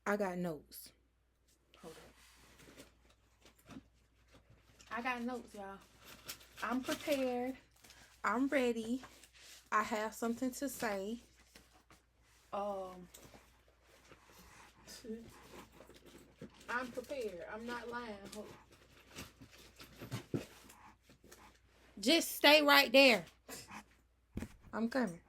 I got notes. Hold up. I got notes, y'all. I'm prepared. I'm ready. I have something to say. Um, I'm prepared. I'm not lying. Just stay right there. I'm coming.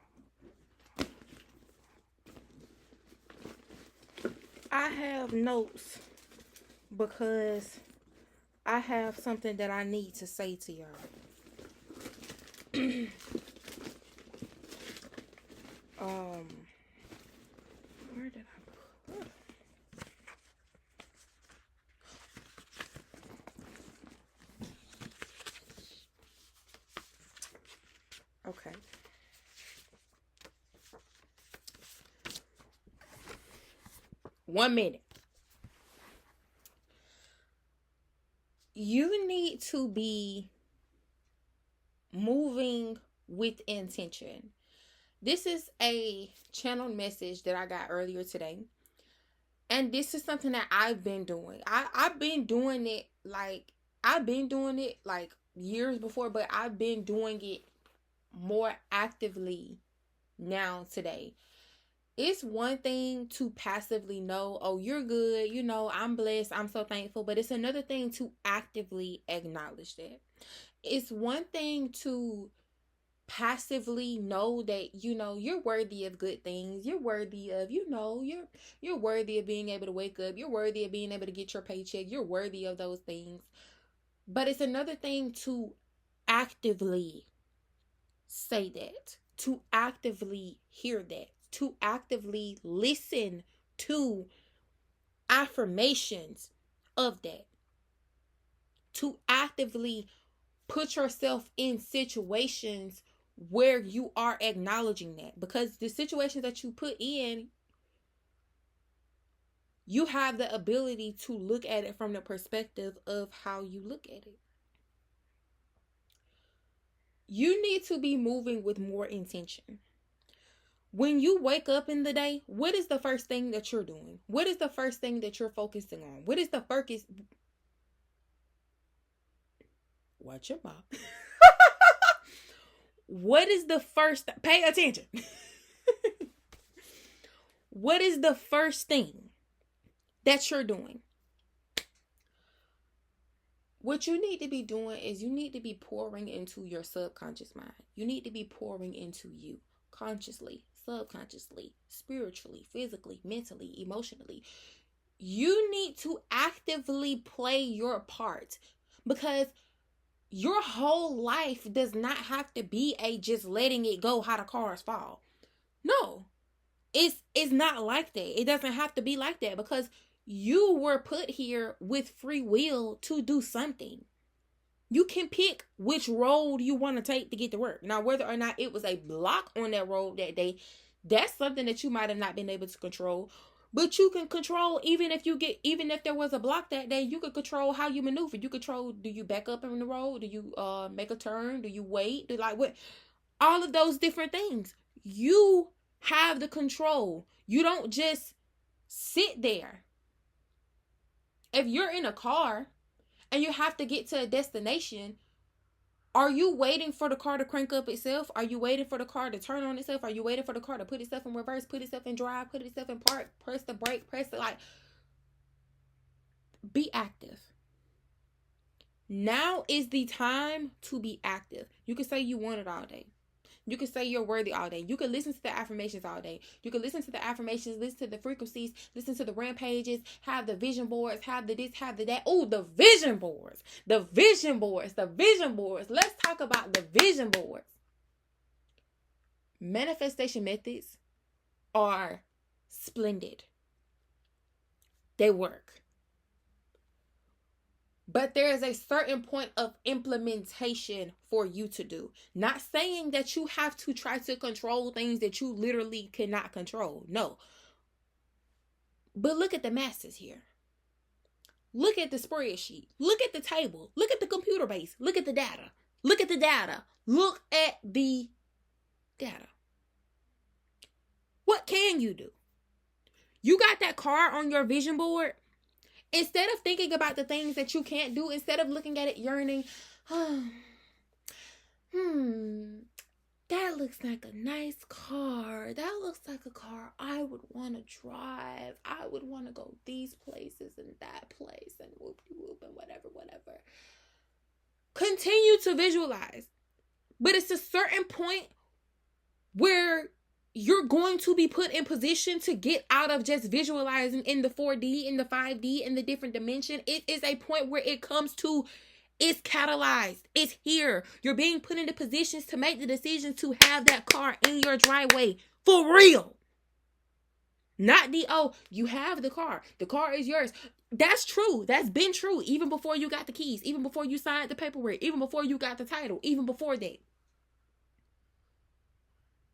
I have notes because I have something that I need to say to y'all. um, where did I put? Okay. One minute. You need to be moving with intention. This is a channel message that I got earlier today. And this is something that I've been doing. I've been doing it like years before, but I've been doing it more actively now today. It's one thing to passively know, oh, you're good, I'm blessed, I'm so thankful, but it's another thing to actively acknowledge that. It's one thing to passively know that you're worthy of good things. You're worthy of you're worthy of being able to wake up. You're worthy of being able to get your paycheck. You're worthy of those things. But it's another thing to actively say that, to actively hear that, to actively listen to affirmations of that, to actively put yourself in situations where you are acknowledging that. Because the situations that you put in, you have the ability to look at it from the perspective of how you look at it. You need to be moving with more intention. When you wake up in the day, what is the first thing that you're doing? What is the first thing that you're focusing on? What is the focus? Watch your mouth. What is the first? Pay attention. What is the first thing that you're doing? What you need to be doing is you need to be pouring into your subconscious mind. You need to be pouring into you consciously, subconsciously, spiritually, physically, mentally, emotionally. You need to actively play your part, because your whole life does not have to be a just letting it go how the cars fall. No, it's not like that. It doesn't have to be like that, because you were put here with free will to do something. You can pick which road you want to take to get to work. Now, whether or not it was a block on that road that day, that's something that you might have not been able to control. But you can control, even if there was a block that day, you could control how you maneuver. You control, do you back up in the road? Do you make a turn? Do you wait? What? All of those different things. You have the control. You don't just sit there. If you're in a car and you have to get to a destination, are you waiting for the car to crank up itself? Are you waiting for the car to turn on itself? Are you waiting for the car to put itself in reverse, put itself in drive, put itself in park, press the brake, be active. Now is the time to be active. You can say you want it all day. You can say you're worthy all day. You can listen to the affirmations all day. You can listen to the affirmations, listen to the frequencies, listen to the rampages, have the vision boards, have the this, have the that. Oh, the vision boards. The vision boards. The vision boards. Let's talk about the vision boards. Manifestation methods are splendid. They work. But there is a certain point of implementation for you to do. Not saying that you have to try to control things that you literally cannot control. No. But look at the masses here. Look at the spreadsheet. Look at the table. Look at the computer base. Look at the data. Look at the data. Look at the data. What can you do? You got that car on your vision board. Instead of thinking about the things that you can't do, instead of looking at it yearning, that looks like a nice car. That looks like a car I would want to drive. I would want to go these places and that place and whoop-de-whoop and whatever. Continue to visualize. But it's a certain point where you're going to be put in position to get out of just visualizing in the 4D, in the 5D, in the different dimension. It is a point where it comes to, it's catalyzed. It's here. You're being put into positions to make the decision to have that car in your driveway. For real. Not you have the car. The car is yours. That's true. That's been true. Even before you got the keys. Even before you signed the paperwork. Even before you got the title. Even before that.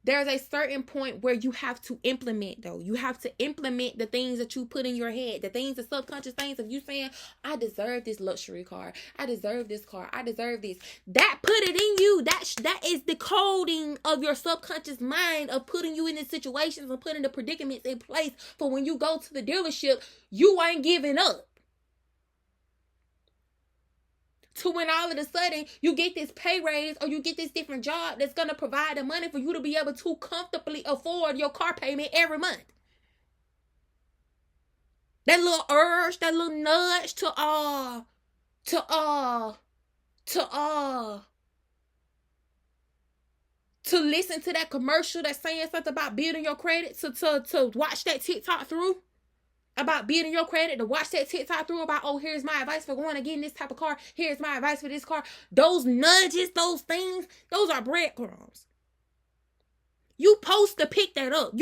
There's a certain point where you have to implement, though. You have to implement the things that you put in your head. The things, the subconscious things of you saying, I deserve this luxury car. I deserve this car. I deserve this. That put it in you. That is the coding of your subconscious mind of putting you in the situations and putting the predicaments in place for when you go to the dealership, you ain't giving up. To when all of a sudden you get this pay raise or you get this different job that's going to provide the money for you to be able to comfortably afford your car payment every month. That little urge, that little nudge to listen to that commercial that's saying something about building your credit, to watch that TikTok through. About building your credit, to watch that TikTok through about, here's my advice for going and getting this type of car. Here's my advice for this car. Those nudges, those things, those are breadcrumbs. You supposed to pick that up.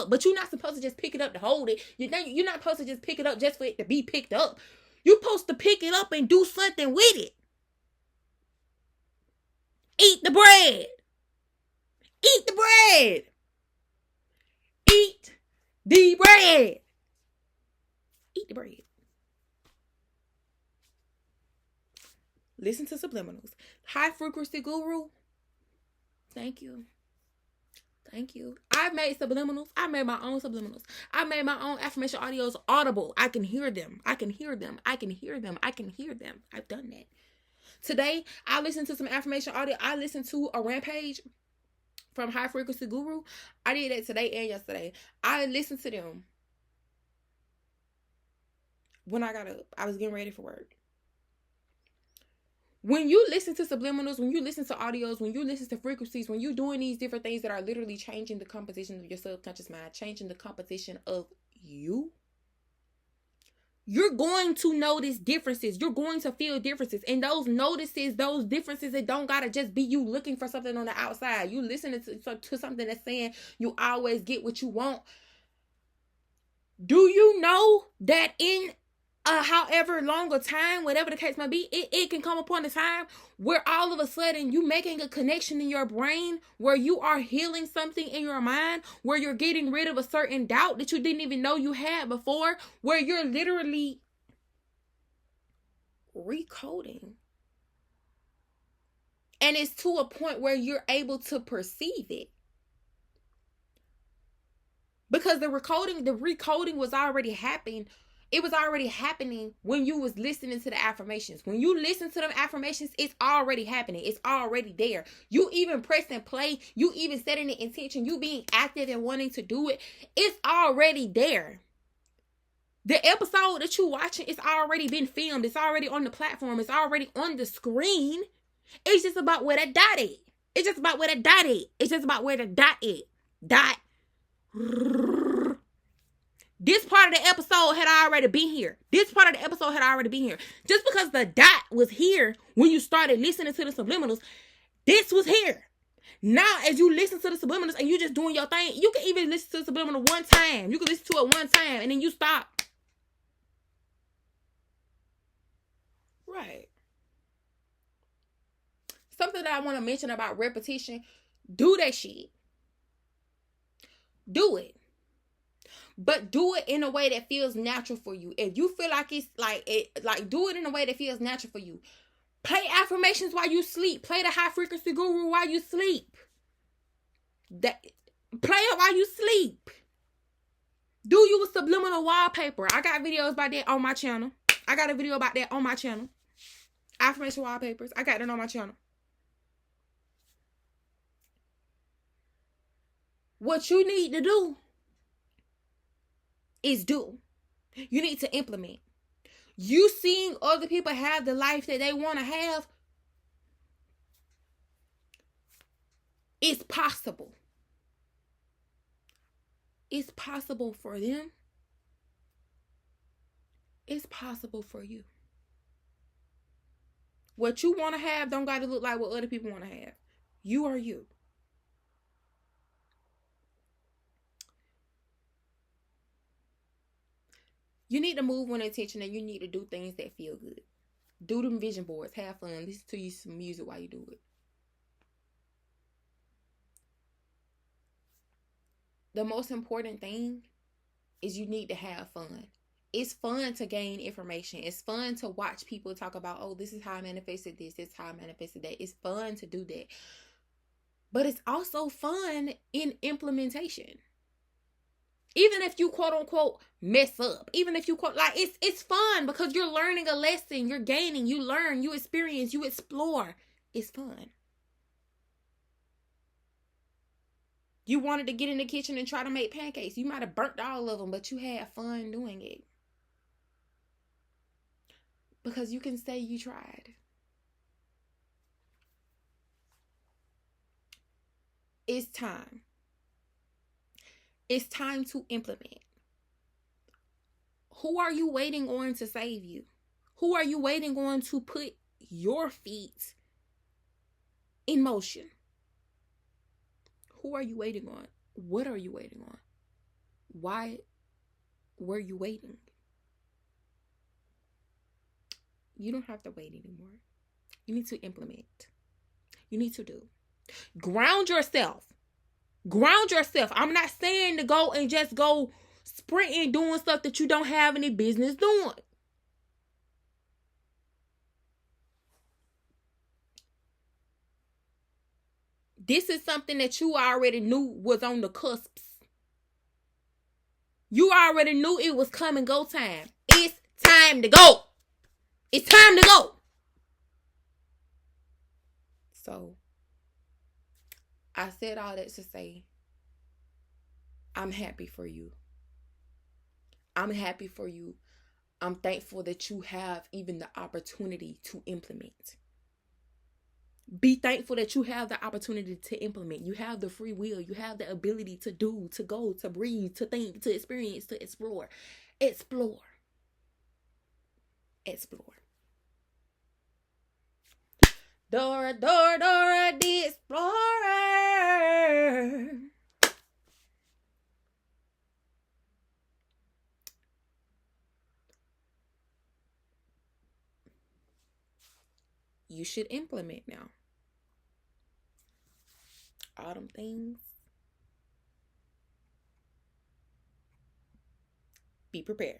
But you're not supposed to just pick it up to hold it. You're not supposed to just pick it up just for it to be picked up. You're supposed to pick it up and do something with it. Eat the bread. Eat the bread. Eat the bread. Eat the bread. Listen to subliminals. High frequency guru. Thank you. I've made subliminals. I made my own subliminals. I made my own affirmation audios audible. I can hear them. I've done that. Today, I listened to some affirmation audio. I listened to a Rampage from High Frequency Guru. I did that today and yesterday. I listened to them. When I got up, I was getting ready for work. When you listen to subliminals, when you listen to audios, when you listen to frequencies, when you're doing these different things that are literally changing the composition of your subconscious mind, changing the composition of you, you're going to notice differences. You're going to feel differences. And those notices, those differences, it don't gotta just be you looking for something on the outside. You listening to something that's saying you always get what you want. Do you know that in however long a time, whatever the case might be, it can come upon a time where all of a sudden you making a connection in your brain, where you are healing something in your mind, where you're getting rid of a certain doubt that you didn't even know you had before, where you're literally recoding. And it's to a point where you're able to perceive it. Because the recoding was already happening. It was already happening when you was listening to the affirmations. When you listen to them affirmations, it's already happening. It's already there. You even pressing play. You even setting the intention. You being active and wanting to do it. It's already there. The episode that you're watching, it's already been filmed. It's already on the platform. It's already on the screen. It's just about where that dot is. It's just about where the dot is. It's just about where the dot is. Dot. This part of the episode had already been here. Just because the dot was here when you started listening to the subliminals, this was here. Now, as you listen to the subliminals and you just doing your thing, you can even listen to the subliminal one time. You can listen to it one time and then you stop. Right. Something that I want to mention about repetition, do that shit. Do it. But do it in a way that feels natural for you. If you feel like it's do it in a way that feels natural for you. Play affirmations while you sleep. Play the High Frequency Guru while you sleep. Play it while you sleep. Do you a subliminal wallpaper? I got videos about that on my channel. I got a video about that on my channel. Affirmation wallpapers. I got that on my channel. What you need to do is do. You need to implement. You seeing other people have the life that they want to have, it's possible. It's possible for them. It's possible for you. What you want to have don't got to look like what other people want to have. You are you. You need to move with intention, and you need to do things that feel good. Do them vision boards. Have fun. Listen to you some music while you do it. The most important thing is you need to have fun. It's fun to gain information. It's fun to watch people talk about, oh, this is how I manifested this. This is how I manifested that. It's fun to do that. But it's also fun in implementation. Even if you quote unquote mess up, even if you quote, like, it's fun because you're learning a lesson, you're gaining, you learn, you experience, you explore. It's fun. You wanted to get in the kitchen and try to make pancakes. You might have burnt all of them, but you had fun doing it. Because you can say you tried. It's time. It's time to implement. Who are you waiting on to save you? Who are you waiting on to put your feet in motion? Who are you waiting on? What are you waiting on? Why were you waiting? You don't have to wait anymore. You need to implement. You need to do. Ground yourself. Ground yourself. I'm not saying to go and just go sprinting doing stuff that you don't have any business doing. This is something that you already knew was on the cusps. You already knew it was come and go time. It's time to go. It's time to go. So, I said all that to say, I'm happy for you. I'm happy for you. I'm thankful that you have even the opportunity to implement. Be thankful that you have the opportunity to implement. You have the free will. You have the ability to do, to go, to breathe, to think, to experience, to explore. Explore. Explore. Dora, Dora, Dora the Explorer. You should implement now. All them things. Be prepared.